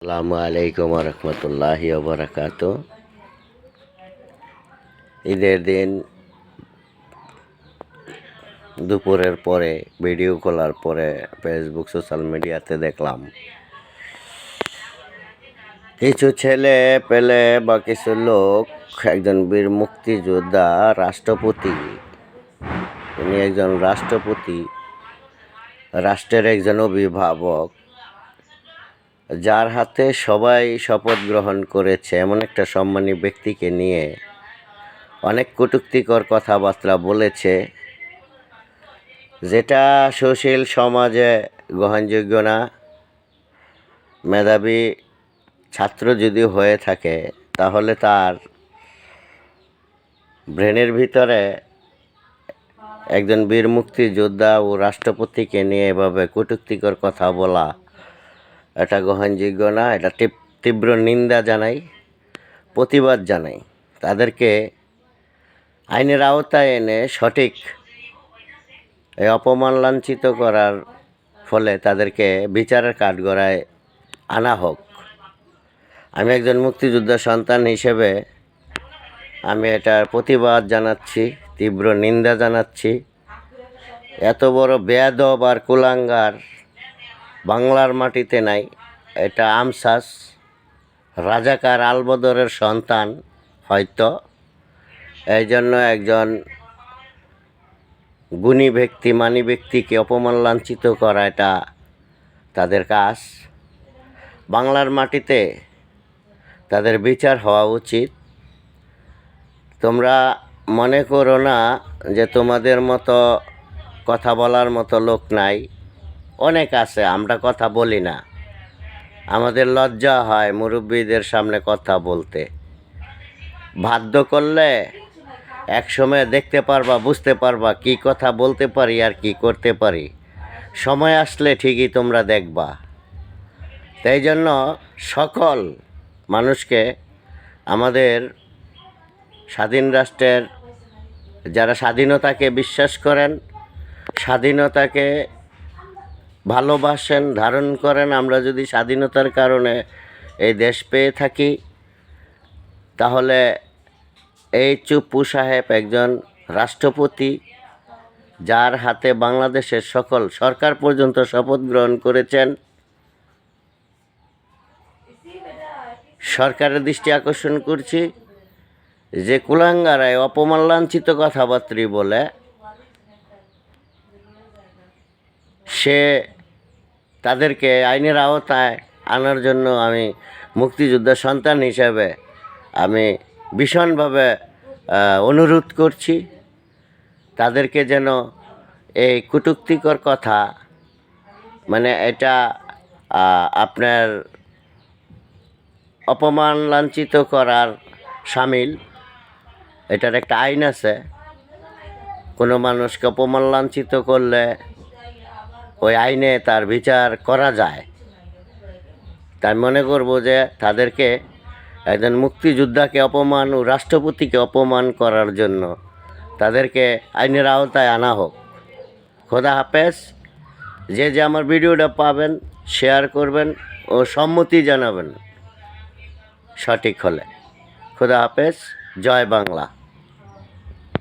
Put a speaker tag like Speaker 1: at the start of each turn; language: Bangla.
Speaker 1: আসসালামু আলাইকুম রহমতুল্লাহি ওবরাকাত। ঈদের দিন দুপুরের পরে ভিডিও খোলার পরে ফেসবুক সোশ্যাল মিডিয়াতে দেখলাম কিছু ছেলে পেলে বা কিছু লোক একজন বীর মুক্তিযোদ্ধা রাষ্ট্রপতি, উনি একজন রাষ্ট্রপতি, রাষ্ট্রের একজন অভিভাবক, যার হাতে সবাই শপথ গ্রহণ করেছে এমন একটা সম্মানী ব্যক্তিকে নিয়ে অনেক কটূক্তিকর কথাবার্তা বলেছে, যেটা সুশীল সমাজে গ্রহণযোগ্য না। মেধাবী ছাত্র যদি হয়ে থাকে তাহলে তার ব্রেনের ভিতরে একজন বীর মুক্তিযোদ্ধা ও রাষ্ট্রপতিকে নিয়ে এভাবে কটূক্তিকর কথা বলা এটা গ্রহণযোগ্য না। এটা তীব্র নিন্দা জানাই, প্রতিবাদ জানাই। তাদেরকে আইনের আওতায় এনে সঠিক এই অপমান লাঞ্ছিত করার ফলে তাদেরকে বিচারের কাঠগড়ায় আনা হোক। আমি একজন মুক্তিযোদ্ধার সন্তান হিসেবে আমি এটার প্রতিবাদ জানাচ্ছি, তীব্র নিন্দা জানাচ্ছি। এত বড় বেয়াদব আর কুলাঙ্গার বাংলার মাটিতে নাই। এটা আমসাস রাজাকার আলবদরের সন্তান হয়তো, এই জন্য একজন গুণী ব্যক্তি, মানী ব্যক্তিকে অপমান লাঞ্ছিত করা এটা তাদের কাজ। বাংলার মাটিতে তাদের বিচার হওয়া উচিত। তোমরা মনে করো না যে তোমাদের মতো কথা বলার মতো লোক নাই, অনেক আছে, আমরা কথা বলি না। আমাদের লজ্জা হয় মুরব্বীদের সামনে কথা বলতে। বাধ্য করলে একসময় দেখতে পারবা, বুঝতে পারবা কি কথা বলতে পারি আর কি করতে পারি। সময় আসলে ঠিকই তোমরা দেখবা। তাই জন্য সকল মানুষকে, আমাদের স্বাধীন রাষ্ট্রের যারা স্বাধীনতাকে বিশ্বাস করেন, স্বাধীনতাকে ভালোবাসেন, ধারণ করেন, আমরা যদি স্বাধীনতার কারণে এই দেশ পেয়ে থাকি, তাহলে এই চুপ্পু সাহেব একজন রাষ্ট্রপতি, যার হাতে বাংলাদেশের সকল সরকার পর্যন্ত শপথ গ্রহণ করেছেন। সরকারের দৃষ্টি আকর্ষণ করছি যে কুলাঙ্গারায় অপমান লাঞ্ছিত কথাবার্তা বলে, সে তাদেরকে আইনের আওতায় আনার জন্য আমি মুক্তিযোদ্ধার সন্তান হিসেবে আমি ভীষণভাবে অনুরোধ করছি। তাদেরকে যেন এই কটূক্তিকর কথা, মানে এটা আপনার অপমান লাঞ্ছিত করার শামিল, এটার একটা আইন আছে। কোনো মানুষকে অপমান লাঞ্ছিত করলে ওই আইনে তার বিচার করা যায়। তাই মনে করব যে তাদেরকে একজন মুক্তিযোদ্ধাকে অপমান ও রাষ্ট্রপতিকে অপমান করার জন্য তাদেরকে আইনের আওতায় আনা হোক। খোদা হাফেজ। যে যে আমার ভিডিওটা পাবেন শেয়ার করবেন ও সম্মতি জানাবেন সঠিক হলে। খোদা হাফেজ। জয় বাংলা।